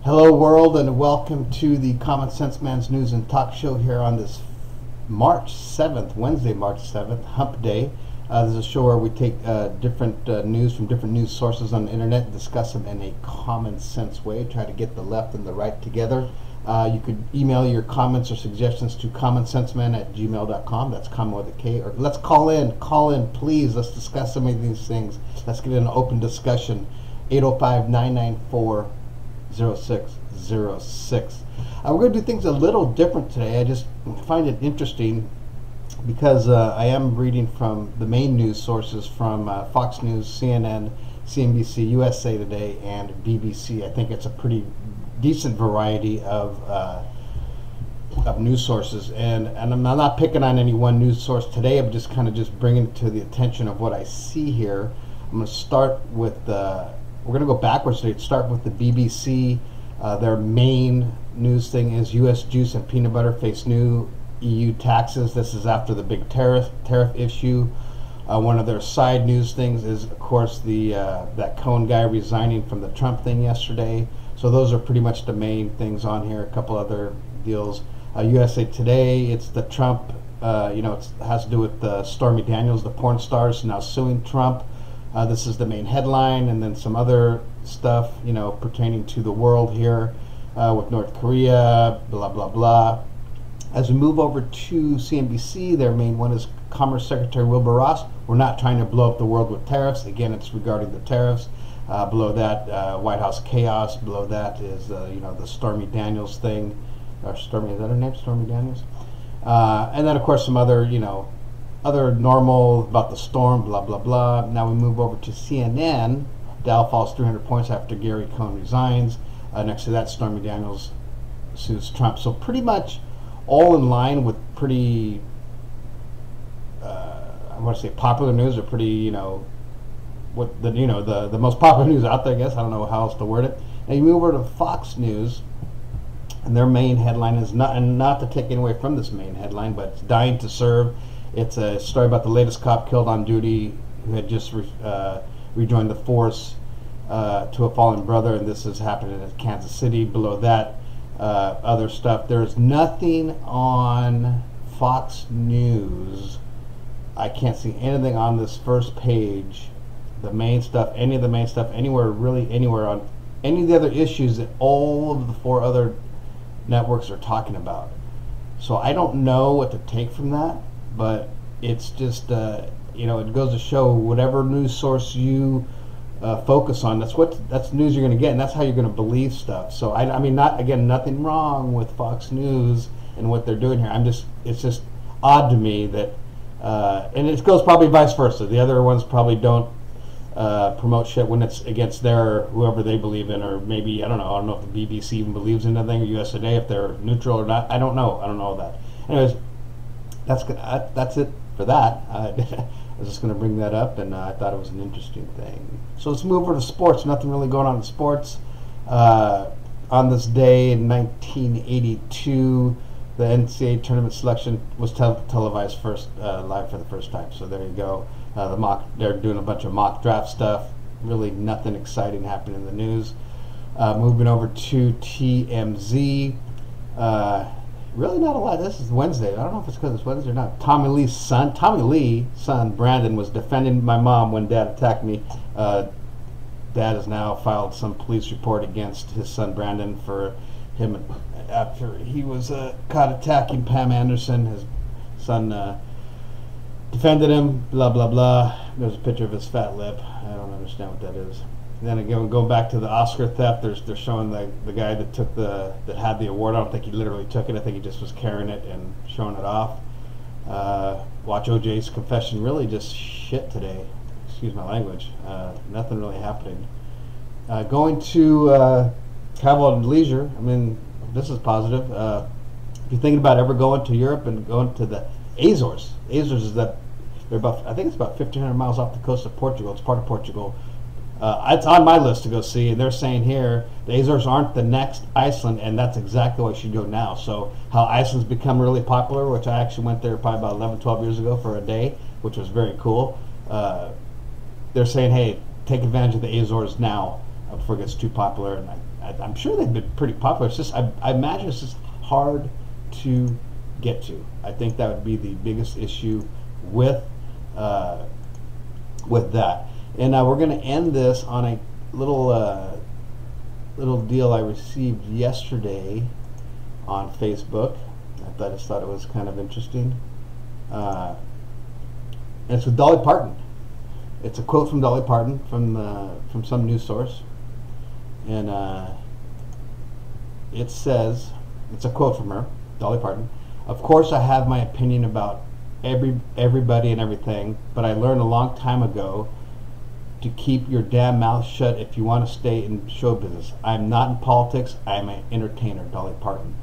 Hello world, and welcome to the Common Sense Man's News and Talk Show here on this March 7th, Wednesday, March 7th, Hump Day. This is a show where we take different news from different news sources on the internet and discuss them in a common sense way, try to get the left and the right together. You could email your comments or suggestions to commonsenseman@gmail.com. That's common with a K. Or let's call in, please. Let's discuss some of these things. Let's get an open discussion. 805-994-0606. We're going to do things a little different today. I just find it interesting because I am reading from the main news sources from Fox News, CNN, CNBC, USA Today, and BBC. I think it's a pretty decent variety of news sources, and I'm not picking on any one news source today. I'm just kind of bringing it to the attention of what I see here. I'm going to start with we're going to go backwards today. Start with the BBC. Their main news thing is U.S. juice and peanut butter face new EU taxes. This is after the big tariff issue. One of their side news things is, of course, that Kommon guy resigning from the Trump thing yesterday. So those are pretty much the main things on here. A couple other deals. USA Today, it's the Trump, it has to do with Stormy Daniels, the porn star, is now suing Trump. This is the main headline, and then some other stuff, pertaining to the world here with North Korea, blah, blah, blah. As we move over to CNBC, their main one is Commerce Secretary Wilbur Ross. We're not trying to blow up the world with tariffs. Again, it's regarding the tariffs. Below that, White House chaos. Below that is, the Stormy Daniels thing. Or Stormy, is that her name? Stormy Daniels? And then, of course, some other, other normal about the storm, blah, blah, blah. Now we move over to CNN. Dow falls 300 points after Gary Cohn resigns. Next to that, Stormy Daniels sues Trump. So pretty much all in line with pretty, I want to say popular news, or pretty, what the most popular news out there, I guess. I don't know how else to word it. Now you move over to Fox News, and their main headline is not to take anything away from this main headline, but it's dying to serve. It's a story about the latest cop killed on duty who had just rejoined the force to a fallen brother, and this is happening in Kansas City. Below that, other stuff. There's nothing on Fox News. I can't see anything on this first page. The main stuff, any of the main stuff, anywhere, really anywhere on any of the other issues that all of the four other networks are talking about. So I don't know what to take from that, but it's just, it goes to show whatever news source you focus on, that's news you're going to get, and that's how you're going to believe stuff. So I mean, nothing wrong with Fox News and what they're doing here. It's just odd to me that, and it goes probably vice versa. The other ones probably don't promote shit when it's against whoever they believe in, or maybe I don't know if the BBC even believes in anything, or US Today, if they're neutral or not. I don't know that. Anyways, that's it for that. I was just going to bring that up, and I thought it was an interesting thing. So let's move over to sports. Nothing really going on in sports. On this day in 1982, the NCAA tournament selection was televised live for the first time. So there you go. They're doing a bunch of mock draft stuff. Really nothing exciting happening in the news. Moving over to TMZ. Really not a lot. This is Wednesday. I don't know if it's because it's Wednesday or not. Tommy Lee's son, Brandon, was defending my mom when Dad attacked me. Dad has now filed some police report against his son Brandon for him after he was caught attacking Pam Anderson. His son defended him, blah, blah, blah. There's a picture of his fat lip. I don't understand what that is. And then again, going back to the Oscar theft, they're showing the guy that had the award. I don't think he literally took it. I think he just was carrying it and showing it off. Watch OJ's confession. Really just shit today. Excuse my language. Nothing really happening. Going to travel and leisure. I mean, this is positive. If you're thinking about ever going to Europe and going to the Azores is that they're I think it's about 1,500 miles off the coast of Portugal. It's part of Portugal. It's on my list to go see, and they're saying here the Azores aren't the next Iceland, and that's exactly why you should go now. So how Iceland's become really popular, which I actually went there probably about 11, 12 years ago for a day, which was very cool. They're saying, hey, take advantage of the Azores now before it gets too popular, and I'm sure they've been pretty popular. It's just I imagine it's just hard to get to. I think that would be the biggest issue with that. And we're going to end this on a little deal I received yesterday on Facebook. I just thought it was kind of interesting. And it's with Dolly Parton. It's a quote from Dolly Parton from some news source, and it says, it's a quote from her, Dolly Parton. "Of course, I have my opinion about everybody and everything, but I learned a long time ago to keep your damn mouth shut if you want to stay in show business. I'm not in politics. I'm an entertainer." Dolly Parton.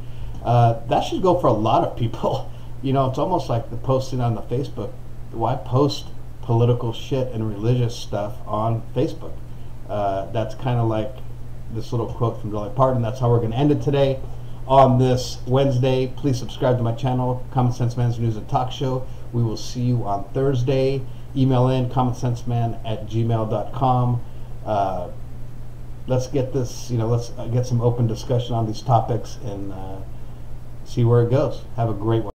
That should go for a lot of people. You know, it's almost like the posting on the Facebook. Why post political shit and religious stuff on Facebook? That's kind of like this little quote from Dolly Parton. That's how we're going to end it today on this Wednesday. Please subscribe to my channel, Common Sense Man's News and Talk Show. We will see you on Thursday. Email in commonsenseman@gmail.com. Let's get this, let's get some open discussion on these topics and see where it goes. Have a great one.